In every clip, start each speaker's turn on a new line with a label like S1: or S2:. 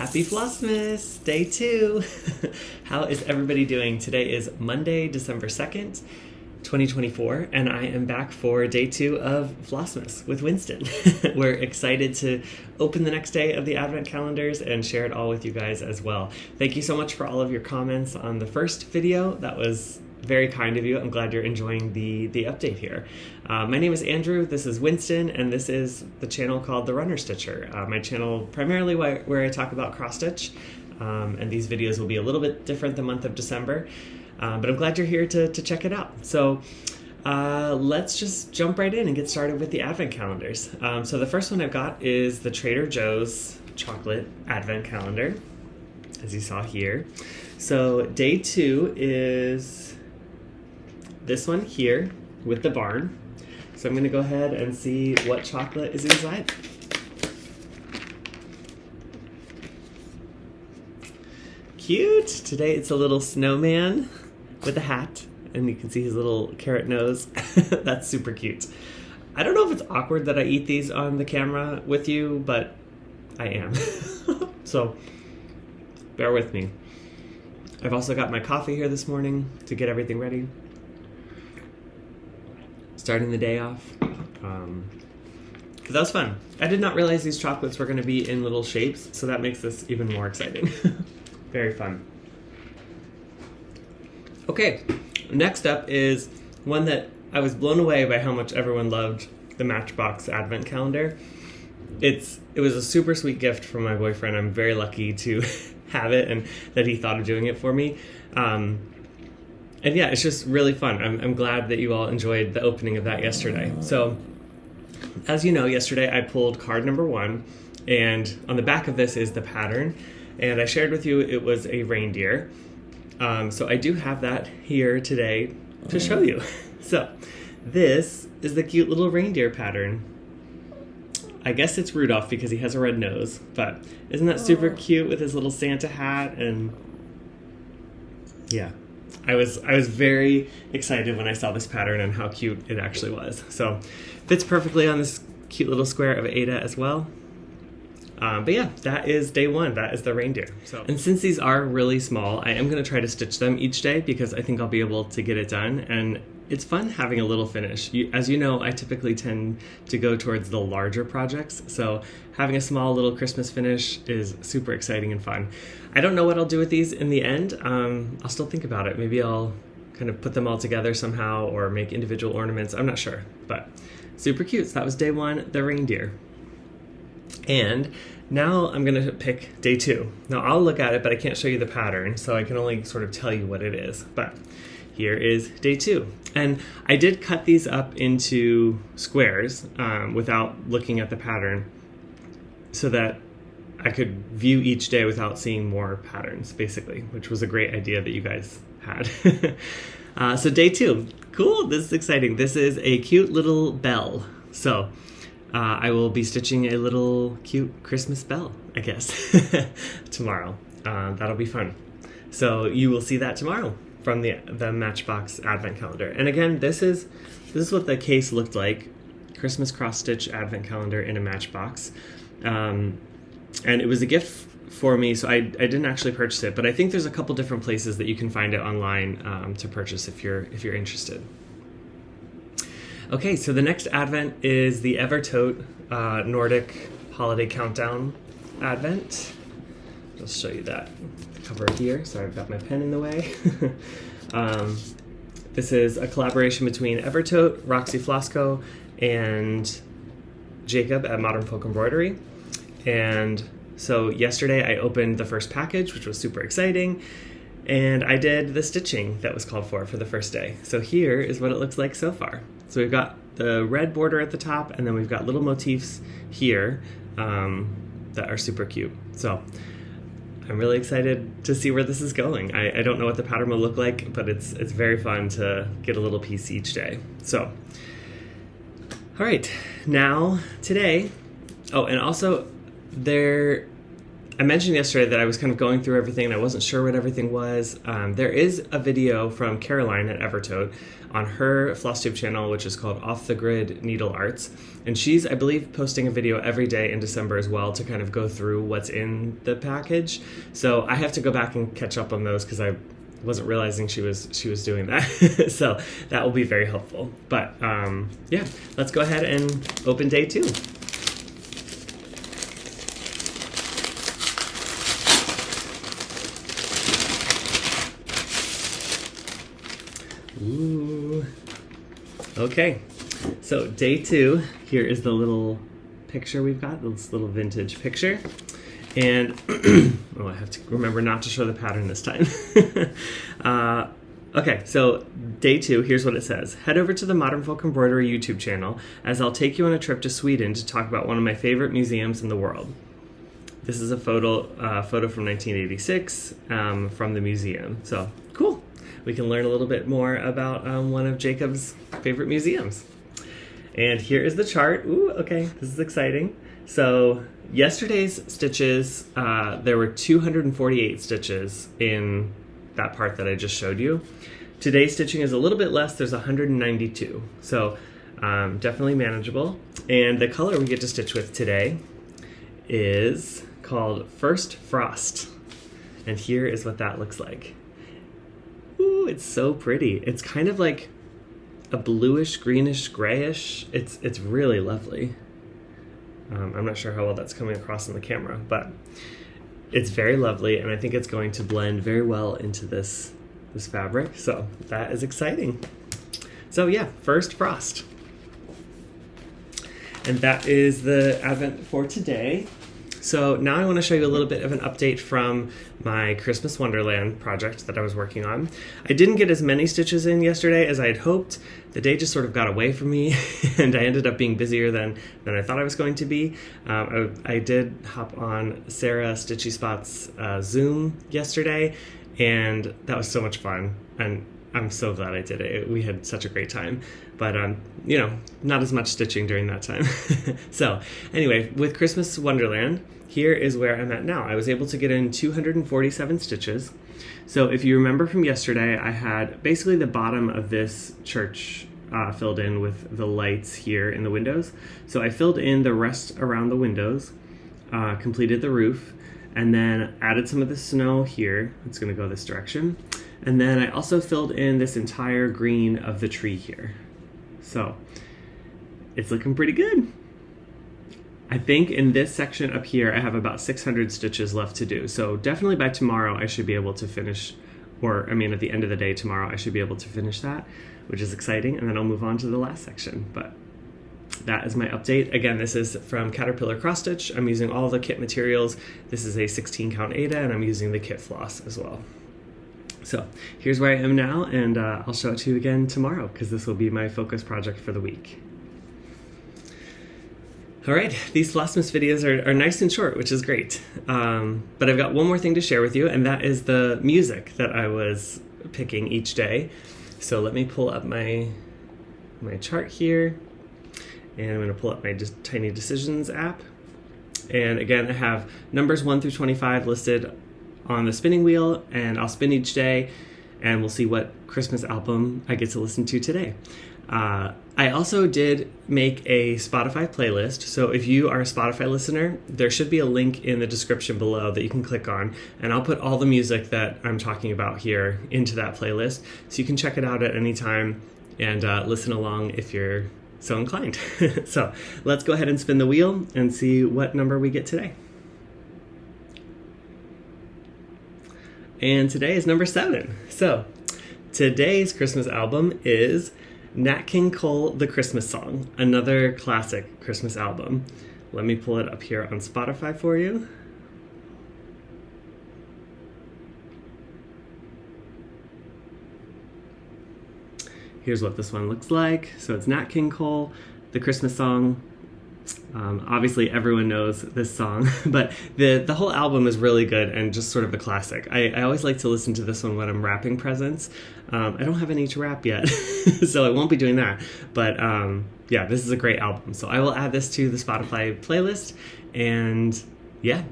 S1: Happy Flossmas, day 2. How is everybody doing? Today is Monday, December 2nd, 2024, and I am back for day 2 of Flossmas with Winston. We're excited to open the next day of the Advent calendars and share it all with you guys as well. Thank you so much for all of your comments on the first video. That was very kind of you. I'm glad you're enjoying the update here. My name is Andrew, this is Winston, and this is the channel called The Runner Stitcher. My channel primarily where I talk about cross stitch, and these videos will be a little bit different the month of December, but I'm glad you're here to check it out. So let's just jump right in and get started with the Advent calendars. So the first one I've got is the Trader Joe's chocolate Advent calendar, as you saw here. So day 2 is this one here with the barn. So I'm going to go ahead and see what chocolate is inside. Cute! Today it's a little snowman with a hat, and you can see his little carrot nose. That's super cute. I don't know if it's awkward that I eat these on the camera with you, but I am. So bear with me. I've also got my coffee here this morning to get everything ready. Starting the day off. That was fun. I did not realize these chocolates were going to be in little shapes, so that makes this even more exciting. Very fun. Okay, next up is one that I was blown away by how much everyone loved, the Matchbox Advent Calendar. It was a super sweet gift from my boyfriend. I'm very lucky to have it and that he thought of doing it for me. And yeah, it's just really fun. I'm glad that you all enjoyed the opening of that yesterday. So, as you know, yesterday I pulled card number 1, and on the back of this is the pattern, and I shared with you it was a reindeer. So I do have that here today to show you. So, this is the cute little reindeer pattern. I guess it's Rudolph because he has a red nose, but isn't that super cute with his little Santa hat? And yeah. I was very excited when I saw this pattern and how cute it actually was. So fits perfectly on this cute little square of Ada as well. But yeah, that is day 1. That is the reindeer. So, and since these are really small, I am going to try to stitch them each day because I think I'll be able to get it done. And it's fun having a little finish. As you know, I typically tend to go towards the larger projects. So having a small little Christmas finish is super exciting and fun. I don't know what I'll do with these in the end. I'll still think about it. Maybe I'll kind of put them all together somehow or make individual ornaments. I'm not sure, but super cute. So that was day 1, the reindeer. And now I'm going to pick day 2. Now I'll look at it, but I can't show you the pattern, so I can only sort of tell you what it is. But here is day 2. And I did cut these up into squares without looking at the pattern so that I could view each day without seeing more patterns, basically, which was a great idea that you guys had. So day 2. Cool, this is exciting. This is a cute little bell. So I will be stitching a little cute Christmas bell, I guess, tomorrow. That'll be fun. So you will see that tomorrow from the Matchbox Advent Calendar. And again, this is what the case looked like. Christmas cross-stitch Advent Calendar in a Matchbox. And it was a gift for me, so I didn't actually purchase it, but I think there's a couple different places that you can find it online to purchase if you're interested. Okay, so the next Advent is the Evertote Nordic Holiday Countdown Advent. I'll show you that cover here. Sorry, I've got my pen in the way. This is a collaboration between Evertote, Roxy Flossco, and Jacob at Modern Folk Embroidery. And so yesterday I opened the first package, which was super exciting, and I did the stitching that was called for the first day. So here is what it looks like so far. So we've got the red border at the top, and then we've got little motifs here that are super cute. So I'm really excited to see where this is going. I don't know what the pattern will look like, but it's very fun to get a little piece each day. So, all right, now today, oh, and also I mentioned yesterday that I was kind of going through everything and I wasn't sure what everything was. There is a video from Caroline at Evertote on her Flosstube channel, which is called Off the Grid Needle Arts. And she's, I believe, posting a video every day in December as well to kind of go through what's in the package. So I have to go back and catch up on those because I wasn't realizing she was doing that. So that will be very helpful. But yeah, let's go ahead and open day 2. Ooh. Okay, so day 2, here is the little picture we've got, this little vintage picture. And, oh, I have to remember not to show the pattern this time. Okay, so day 2, here's what it says. Head over to the Modern Folk Embroidery YouTube channel as I'll take you on a trip to Sweden to talk about one of my favorite museums in the world. This is a photo from 1986 from the museum. So, cool. We can learn a little bit more about one of Jacob's favorite museums. And here is the chart. Ooh, okay, this is exciting. So yesterday's stitches, there were 248 stitches in that part that I just showed you. Today's stitching is a little bit less, there's 192. So definitely manageable. And the color we get to stitch with today is called First Frost. And here is what that looks like. Ooh, it's so pretty. It's kind of like a bluish, greenish, grayish. It's really lovely. I'm not sure how well that's coming across in the camera, but it's very lovely, and I think it's going to blend very well into this fabric. So that is exciting. So yeah, First Frost. And that is the Advent for today. So now I want to show you a little bit of an update from my Christmas Wonderland project that I was working on. I didn't get as many stitches in yesterday as I had hoped. The day just sort of got away from me and I ended up being busier than I thought I was going to be. I did hop on Sarah Stitchy Spot's Zoom yesterday, and that was so much fun. And I'm so glad I did it. We had such a great time. But, you know, not as much stitching during that time. So, anyway, with Christmas Wonderland, here is where I'm at now. I was able to get in 247 stitches. So, if you remember from yesterday, I had basically the bottom of this church filled in with the lights here in the windows. So, I filled in the rest around the windows, completed the roof, and then added some of the snow here. It's going to go this direction. And then I also filled in this entire green of the tree here. So it's looking pretty good. I think in this section up here, I have about 600 stitches left to do. So definitely by tomorrow, I should be able to finish, or I mean, at the end of the day tomorrow, I should be able to finish that, which is exciting. And then I'll move on to the last section. But that is my update. Again, this is from Caterpillar Cross Stitch. I'm using all the kit materials. This is a 16 count Aida, and I'm using the kit floss as well. So here's where I am now, and I'll show it to you again tomorrow because this will be my focus project for the week. All right, these Flossmas videos are nice and short, which is great. But I've got one more thing to share with you, and that is the music that I was picking each day. So let me pull up my chart here, and I'm going to pull up my Tiny Decisions app. And again, I have numbers 1 through 25 listed on the spinning wheel, and I'll spin each day and we'll see what Christmas album I get to listen to today. I also did make a Spotify playlist, so if you are a Spotify listener, there should be a link in the description below that you can click on, and I'll put all the music that I'm talking about here into that playlist, so you can check it out at any time and listen along if you're so inclined. So let's go ahead and spin the wheel and see what number we get today. And today is number 7. So today's Christmas album is Nat King Cole, The Christmas Song, another classic Christmas album. Let me pull it up here on Spotify for you. Here's what this one looks like. So it's Nat King Cole, The Christmas Song. Obviously everyone knows this song, but the whole album is really good and just sort of a classic. I always like to listen to this one when I'm wrapping presents. I don't have any to wrap yet, so I won't be doing that. But yeah, this is a great album. So I will add this to the Spotify playlist, and yeah,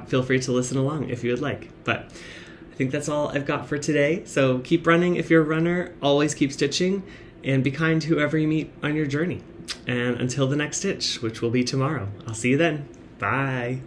S1: feel free to listen along if you would like. But I think that's all I've got for today. So keep running if you're a runner, always keep stitching, and be kind to whoever you meet on your journey. And until the next stitch, which will be tomorrow, I'll see you then. Bye.